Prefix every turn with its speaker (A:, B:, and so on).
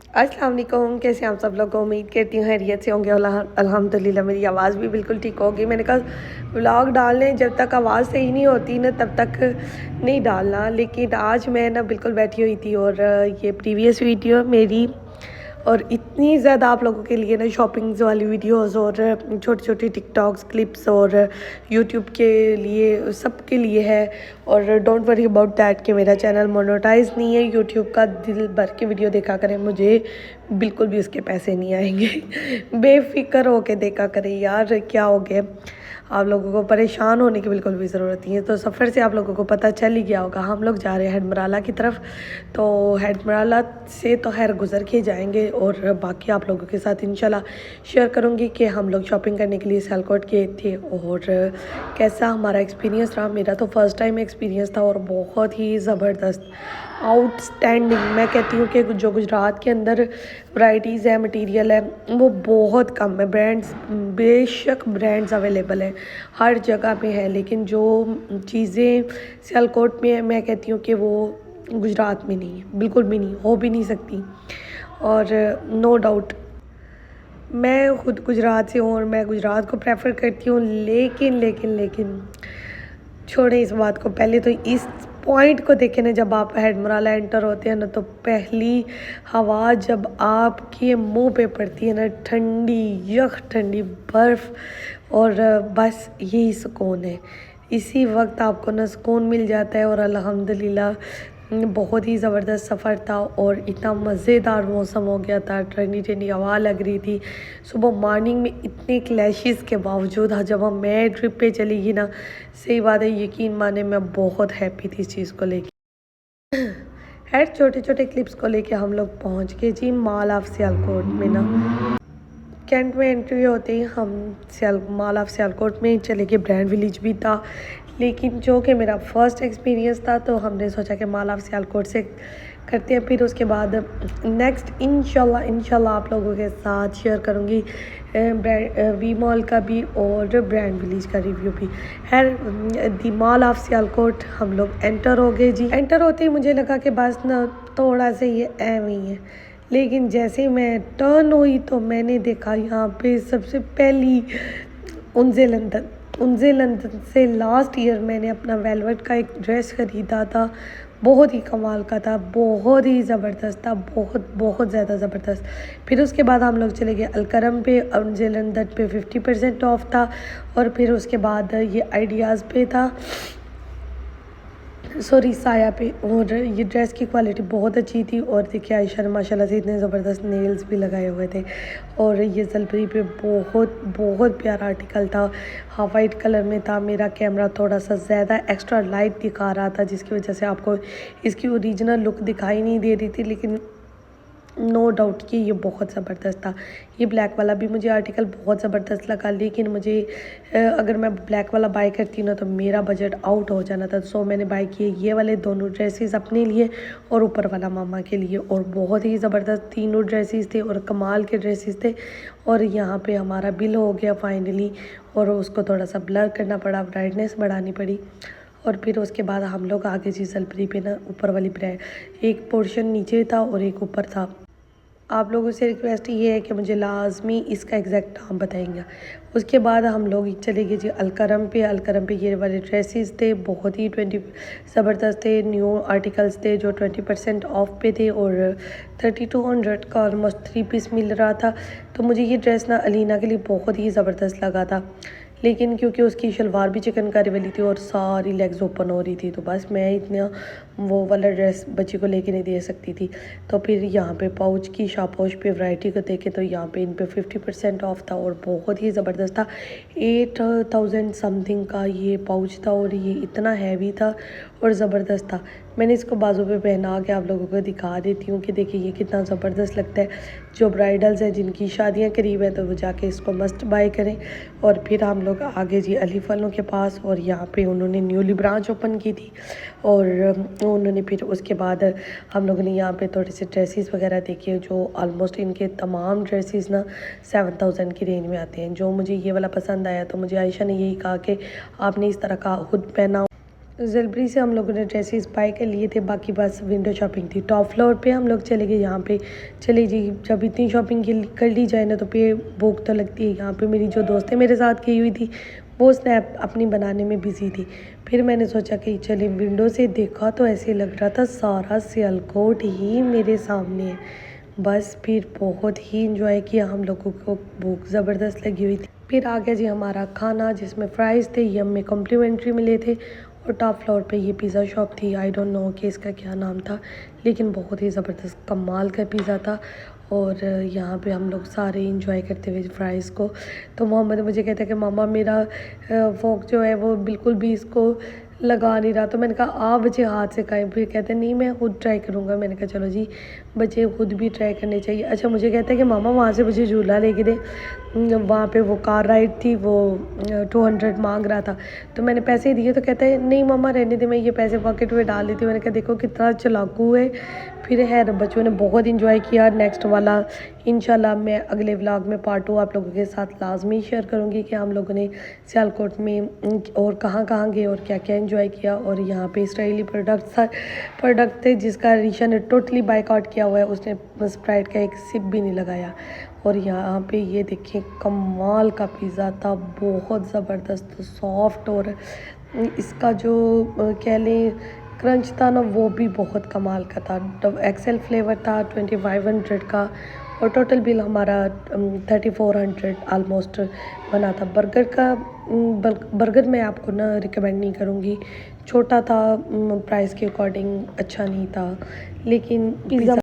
A: अस्सलाम वालेकुम, कैसे हैं आप सब लोग। उम्मीद करती हूँ खैरियत से होंगे। अल्हम्दुलिल्लाह मेरी आवाज़ भी बिल्कुल ठीक होगी। मैंने कहा व्लॉग डालने, जब तक आवाज़ सही नहीं होती ना तब तक नहीं डालना। लेकिन आज मैं ना बिल्कुल बैठी हुई थी और ये प्रीवियस वीडियो मेरी और इतनी ज़्यादा आप लोगों के लिए ना शॉपिंग्स वाली वीडियोस और छोटे छोटे टिकटॉक्स क्लिप्स और यूट्यूब के लिए सबके लिए है। और डोंट वरी अबाउट दैट कि मेरा चैनल मोनेटाइज नहीं है। यूट्यूब का दिल भर के वीडियो देखा करें, मुझे बिल्कुल भी उसके पैसे नहीं आएंगे। बेफिक्र होके देखा करें यार, क्या हो गया। आप लोगों को परेशान होने की बिल्कुल भी ज़रूरत नहीं है। तो सफ़र से आप लोगों को पता चल ही गया होगा, हम लोग जा रहे हैं हेडमराला की तरफ। तो हेडमराला से तो खैर गुज़र के जाएंगे और बाकी आप लोगों के साथ इंशाल्लाह शेयर करूँगी कि हम लोग शॉपिंग करने के लिए सियालकोट गए थे और कैसा हमारा एक्सपीरियंस रहा। मेरा तो फ़र्स्ट टाइम एक्सपीरियंस था और बहुत ही ज़बरदस्त, आउटस्टैंडिंग। मैं कहती हूँ कि जो गुजरात के अंदर वैराइटीज़ है, मटेरियल है, वो बहुत कम है। ब्रांड्स, बेशक ब्रांड्स अवेलेबल हैं हर जगह पे है, लेकिन जो चीज़ें सियालकोट में है मैं कहती हूँ कि वो गुजरात में नहीं है, बिल्कुल भी नहीं, हो भी नहीं सकती। और नो डाउट मैं ख़ुद गुजरात से हूँ और मैं गुजरात को प्रेफर करती हूँ। लेकिन छोड़ें इस बात को। पहले तो इस पॉइंट को देखें ना, जब आप हेडमराला एंटर होते हैं ना तो पहली हवा जब आपके मुंह पे पड़ती है ना, ठंडी यख ठंडी बर्फ़, और बस यही सुकून है। इसी वक्त आपको ना सुकून मिल जाता है। और अल्हम्दुलिल्लाह बहुत ही ज़बरदस्त सफ़र था और इतना मज़ेदार मौसम हो गया था, ठंडी ठंडी हवा लग रही थी। सुबह मॉर्निंग में इतने क्लैशेस के बावजूद जब हम मैं ट्रिप पे चली गई ना, सही बात है, यकीन माने मैं बहुत हैप्पी थी इस चीज़ को लेके। खैर छोटे छोटे क्लिप्स को लेके हम लोग पहुंच गए जी मॉल ऑफ सियालकोट में ना। कैंट में एंट्री होते ही हम मॉल ऑफ सियालकोट में चले गए। ब्रांड विलेज भी था, लेकिन जो कि मेरा फर्स्ट एक्सपीरियंस था तो हमने सोचा कि मॉल ऑफ सियालकोट से करते हैं। फिर उसके बाद नेक्स्ट इंशाल्लाह आप लोगों के साथ शेयर करूँगी वी मॉल का भी और ब्रांड विलेज का रिव्यू भी। खैर दी मॉल ऑफ सियालकोट हम लोग एंटर हो गए जी। एंटर होते ही मुझे लगा कि बस ना थोड़ा सा ये एवं ही है, लेकिन जैसे ही मैं टर्न हुई तो मैंने देखा यहाँ पे सबसे पहली उनसे लंदन से लास्ट ईयर मैंने अपना वेलवेट का एक ड्रेस ख़रीदा था। बहुत ही कमाल का था, बहुत ही ज़बरदस्त था, बहुत बहुत ज़्यादा ज़बरदस्त। फिर उसके बाद हम लोग चले गए अलकरम पे, उनसे लंदन पे 50% ऑफ था। और फिर उसके बाद ये आइडियाज़ पे था, सॉरी साया पे। और ये ड्रेस की क्वालिटी बहुत अच्छी थी। और देखिए आयशा ने माशाल्लाह से इतने ज़बरदस्त नेल्स भी लगाए हुए थे। और ये जलपरी पे बहुत बहुत प्यारा आर्टिकल था, हाँ वाइट कलर में था। मेरा कैमरा थोड़ा सा ज़्यादा एक्स्ट्रा लाइट दिखा रहा था, जिसकी वजह से आपको इसकी ओरिजिनल लुक दिखाई नहीं दे रही थी, लेकिन नो डाउट कि ये बहुत ज़बरदस्त था। ये ब्लैक वाला भी मुझे आर्टिकल बहुत ज़बरदस्त लगा, लेकिन मुझे अगर मैं ब्लैक वाला बाय करती ना तो मेरा बजट आउट हो जाना था। सो मैंने बाय किए ये वाले दोनों ड्रेसेस अपने लिए और ऊपर वाला मामा के लिए। और बहुत ही ज़बरदस्त तीनों ड्रेसेस थे और कमाल के ड्रेसेस थे। और यहाँ पे हमारा बिल हो गया फाइनली, और उसको थोड़ा सा ब्लर करना पड़ा, ब्राइटनेस बढ़ानी पड़ी। और फिर उसके बाद हम लोग आगे जी जलपरी पे ना ऊपर वाली ब्रांड, एक पोर्शन नीचे था और एक ऊपर था। आप लोगों से रिक्वेस्ट ये है कि मुझे लाजमी इसका एग्जैक्ट नाम बताएंगे। उसके बाद हम लोग चले गए जी अलकरम पे ये वाले ड्रेसेस थे, बहुत ही ज़बरदस्त थे। न्यू आर्टिकल्स थे जो 20% ऑफ पे थे और 3200 का ऑलमोस्ट 3 पीस मिल रहा था। तो मुझे ये ड्रेस ना अलीना के लिए बहुत ही ज़बरदस्त लगा था, लेकिन क्योंकि उसकी शलवार भी चिकनकारी वाली थी और सारी लेग्स ओपन हो रही थी, तो बस मैं इतना वो वाला ड्रेस बच्ची को लेके नहीं दे सकती थी। तो फिर यहाँ पे पाउच की शापोश पे वैरायटी को देखे तो यहाँ पे इन पे 50% ऑफ था और बहुत ही ज़बरदस्त था। 8000 समथिंग का ये पाउच था और ये इतना हैवी था और ज़बरदस्त था। मैंने इसको बाजू पे पहना के आप लोगों को दिखा देती हूँ कि देखिए ये कितना ज़बरदस्त लगता है। जो ब्राइडल्स हैं जिनकी शादियाँ करीब हैं तो वो जाके इसको मस्ट बाय करें। और फिर हम लोग आगे जी अली फलों के पास, और यहाँ पे उन्होंने न्यूली ब्रांच ओपन की थी। और उन्होंने फिर उसके बाद हम लोगों ने यहाँ पे थोड़े से ड्रेसेस वगैरह देखे, जो ऑलमोस्ट इनके तमाम ड्रेसेस ना 7000 की रेंज में आते हैं। जो मुझे ये वाला पसंद आया तो मुझे आयशा ने यही कहा कि आपने इस तरह का खुद पहना जलपरी से हम लोगों ने ड्रेसेस बाय कर लिए थे, बाकी बस विंडो शॉपिंग थी। टॉप फ्लोर पे हम लोग चले गए। यहाँ पे चले जी, जब इतनी शॉपिंग कर ली जाए ना तो पे भूख तो लगती है। यहाँ पे मेरी जो दोस्तें मेरे साथ की हुई थी वो स्नैप अपनी बनाने में बिज़ी थी। फिर मैंने सोचा कि चले, विंडो से देखा तो ऐसे लग रहा था सारा सियालकोट ही मेरे सामने है। बस फिर बहुत ही इंजॉय किया, हम लोगों को भूख ज़बरदस्त लगी हुई थी। फिर आ गया जी हमारा खाना, जिसमें फ़्राइज़ थे, ये हमें कॉम्प्लीमेंट्री मिले थे। और टॉप फ्लोर पे ये पिज़्ज़ा शॉप थी, आई डोंट नो कि इसका क्या नाम था, लेकिन बहुत ही ज़बरदस्त कमाल का पिज़्ज़ा था। और यहाँ पे हम लोग सारे इंजॉय करते हुए फ़्राइज़ को। तो मोहम्मद मुझे कहता है कि मामा मेरा फ़ोक जो है वो बिल्कुल भी इसको लगा नहीं रहा। तो मैंने कहा आप बच्चे हाथ से खाएं। फिर कहते हैं नहीं मैं खुद ट्राई करूँगा। मैंने कहा चलो जी, बच्चे खुद भी ट्राई करने चाहिए। अच्छा, मुझे कहता है कि मामा वहाँ से मुझे झूला लेके दे। वहाँ पे वो कार राइड थी, वो 200 मांग रहा था। तो मैंने पैसे दिए तो कहता है नहीं मामा रहने दे, मैं ये पैसे पॉकेट में डाल लेती हूँ। मैंने कहा देखो कितना चालाकू है। फिर है, बच्चों ने बहुत इंजॉय किया। नेक्स्ट वाला इंशाल्लाह मैं अगले व्लॉग में पार्ट 2 आप लोगों के साथ लाजमी शेयर करूँगी कि हम लोगों ने सियालकोट में और कहाँ कहाँ गए और क्या क्या इंजॉय किया। और यहाँ पे इसराइली प्रोडक्ट थे जिसका रीशा ने टोटली बाइकआउट किया हुआ है, उसने स्प्राइट का एक सिप भी नहीं लगाया। और यहाँ पे ये देखें कमाल का पिज़्ज़ा था, बहुत ज़बरदस्त सॉफ्ट। और इसका जो कह लें क्रंच था ना, वो भी बहुत कमाल का था। एक्सेल फ्लेवर था 2500 का। और टोटल बिल हमारा 3400 आलमोस्ट बना था। बर्गर मैं आपको ना रिकमेंड नहीं करूँगी, छोटा था, प्राइस के अकॉर्डिंग अच्छा नहीं था, लेकिन पिज़्ज़ा